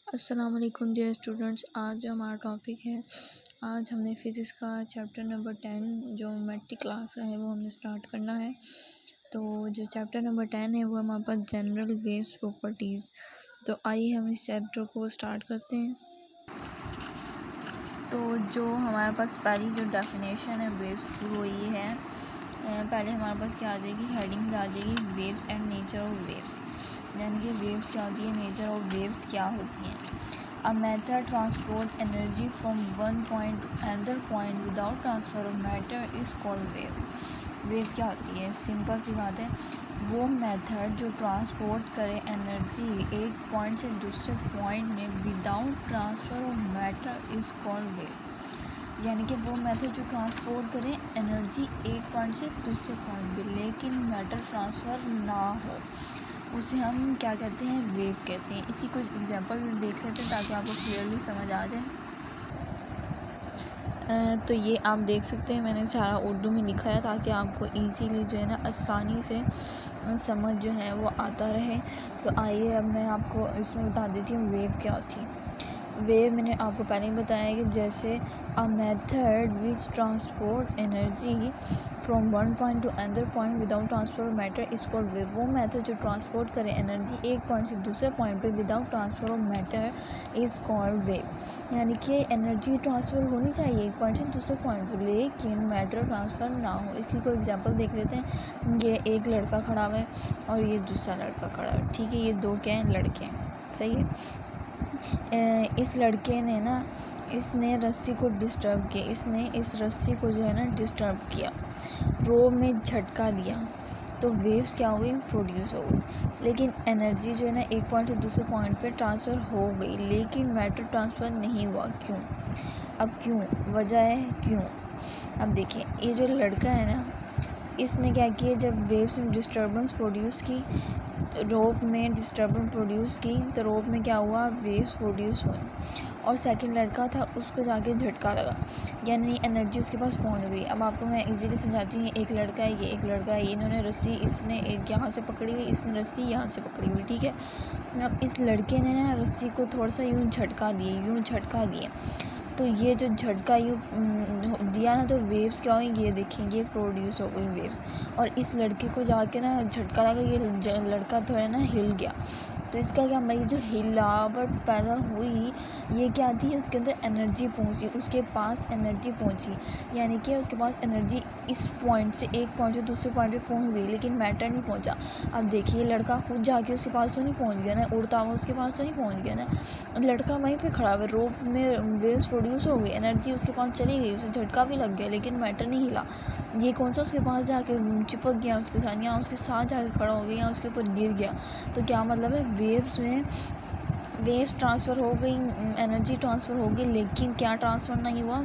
अस्सलाम वालेकुम dear students. आज जो हमारा टॉपिक है, आज हमने फ़िज़िक्स का चैप्टर नंबर 10 जो मैट्रिक क्लास का है वो हमने स्टार्ट करना है। तो जो चैप्टर नंबर 10 है वो हमारे पास जनरल वेव्स प्रॉपर्टीज़। तो आइए हम इस चैप्टर को स्टार्ट करते हैं। तो जो हमारे पास पहली जो डेफिनेशन है वेव्स की वो ये है। पहले हमारे पास क्या आ जाएगी, हेडिंग आ जाएगी waves and nature of waves. यानी कि वेव्स क्या होती है, नेचर ऑफ वेव्स क्या होती हैं। A method transport energy from one point to another point without transfer of matter is called wave. Wave क्या होती है, सिंपल सी बात है, वो मेथड जो ट्रांसपोर्ट करे एनर्जी एक पॉइंट से दूसरे पॉइंट में without transfer of matter is called wave. यानी कि वो मेथड जो ट्रांसपोर्ट करे एनर्जी एक पॉइंट से दूसरे पॉइंट पे लेकिन मैटर ट्रांसफ़र ना हो, उसे हम क्या कहते हैं, वेव कहते हैं। इसी को एग्जांपल देख लेते हैं ताकि आपको क्लियरली समझ आ जाए। तो ये आप देख सकते हैं, मैंने सारा उर्दू में लिखा है ताकि आपको इजीली जो है ना आसानी से समझ जो है वो आता रहे। तो आइए अब मैं आपको इसमें बता देती हूँ वेव क्या होती है। वेव मैंने आपको पहले ही बताया है कि जैसे a method which transport energy from one point two another point without transfer of matter is called wave. वो मेथड जो ट्रांसपोर्ट करे एनर्जी एक पॉइंट से दूसरे पॉइंट पे without transfer of matter is called wave. यानी कि एनर्जी ट्रांसफ़र होनी चाहिए एक पॉइंट से दूसरे पॉइंट पे लेकिन मैटर ट्रांसफ़र ना हो। इसकी कोई एग्जांपल देख लेते हैं। ये एक लड़का खड़ा हुआ है और ये दूसरा लड़का खड़ा है, ठीक है। ये दो क्या हैं, लड़के हैं, सही है। इस लड़के ने ना, इसने रस्सी को डिस्टर्ब किया, इसने इस रस्सी को जो है ना डिस्टर्ब किया, रो में झटका दिया, तो वेव्स क्या हो गई, प्रोड्यूस हो गई। लेकिन एनर्जी जो है ना एक पॉइंट से दूसरे पॉइंट पे ट्रांसफ़र हो गई लेकिन मैटर ट्रांसफ़र नहीं हुआ। क्यों? अब क्यों, वजह है क्यों। अब देखिए, ये जो लड़का है ना, इसने क्या किया, जब वेव्स में डिस्टर्बेंस प्रोड्यूस की, रोप में डिस्टर्बेंस प्रोड्यूस की, तो रोप में क्या हुआ, वेव्स प्रोड्यूस हुई। और सेकंड लड़का था, उसको जाके झटका लगा, यानी एनर्जी उसके पास पहुंच गई। अब आपको मैं इजीली समझाती हूँ। एक लड़का है, ये एक लड़का है, इन्होंने रस्सी, इसने एक यहाँ से पकड़ी हुई, इसने रस्सी यहाँ से पकड़ी हुई, ठीक है। अब इस लड़के ने ना रस्सी को थोड़ा सा यूँ झटका दिए, यूँ झटका दिए, तो ये जो झटका यूँ दिया ना, तो वेव्स क्या हुई, ये देखेंगे प्रोड्यूस हो गई वेव्स। और इस लड़के को जाके ना झटका लगा, ये लड़का थोड़ा ना हिल गया, तो इसका क्या, भाई जो हिलावट पैदा हुई, ये क्या थी, उसके अंदर एनर्जी पहुंची, उसके पास एनर्जी पहुंची। यानी कि उसके पास एनर्जी इस पॉइंट से एक पॉइंट से दूसरे पॉइंट पे पहुंच गई लेकिन मैटर नहीं पहुंचा। अब देखिए, लड़का खुद जाके उसके पास तो नहीं पहुंच गया ना, उड़ता हुआ उसके पास तो नहीं पहुंच गया ना, लड़का वहीं पे खड़ा हुआ, रोप में वेव्स प्रोड्यूस हो गई, एनर्जी उसके पास चली गई, उसे झटका भी लग गया लेकिन मैटर नहीं हिला। ये कौन सा उसके पास जाके चिपक गया उसके साथ, या उसके साथ जाके खड़ा हो गया, या उसके ऊपर गिर गया। तो क्या मतलब है, वेव्स में वेव्स ट्रांसफ़र हो गई, एनर्जी ट्रांसफ़र हो गई लेकिन क्या ट्रांसफ़र नहीं हुआ,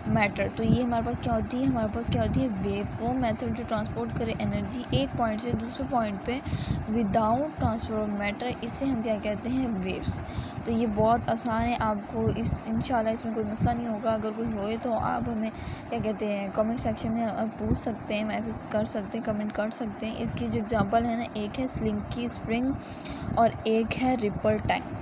मैटर। तो ये हमारे पास क्या होती है, हमारे पास क्या होती है, वेव। वो मेथड जो ट्रांसपोर्ट करे एनर्जी एक पॉइंट से दूसरे पॉइंट पे विदाउट ट्रांसफ़र ऑफ मैटर, इसे हम क्या कहते हैं, वेव्स। तो ये बहुत आसान है, आपको इंशाल्लाह इसमें कोई मसला नहीं होगा। अगर कोई होए तो आप हमें क्या कहते हैं, कमेंट सेक्शन में आप पूछ सकते हैं, मैसेज कर सकते हैं, कमेंट कर सकते हैं। इसकी जो एग्जांपल है ना, एक है स्लिंकी स्प्रिंग और एक है रिपल टैंक।